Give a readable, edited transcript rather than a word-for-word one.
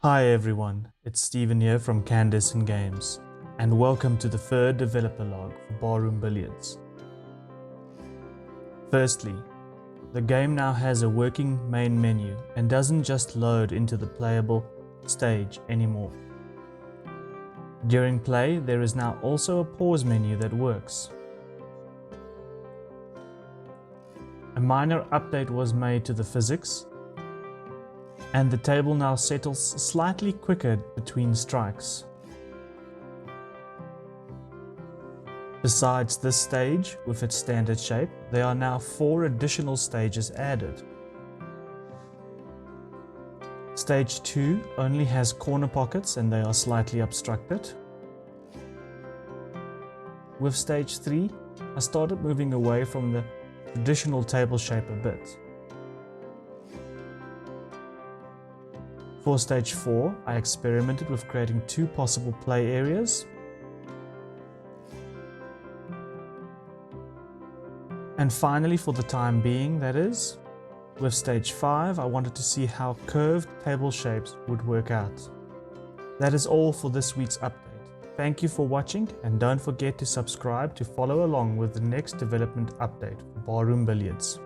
Hi everyone, it's Steven here from Candice and Games, and welcome to the third developer log for Barroom Billiards. Firstly, the game now has a working main menu and doesn't just load into the playable stage anymore. During play, there is now also a pause menu that works. A minor update was made to the physics, and the table now settles slightly quicker between strikes. Besides this stage with its standard shape, there are now 4 additional stages added. Stage 2 only has corner pockets and they are slightly obstructed. With stage 3, I started moving away from the traditional table shape a bit. For stage 4, I experimented with creating 2 possible play areas. And finally, for the time being, that is, with stage 5, I wanted to see how curved table shapes would work out. That is all for this week's update. Thank you for watching, and don't forget to subscribe to follow along with the next development update for Barroom Billiards.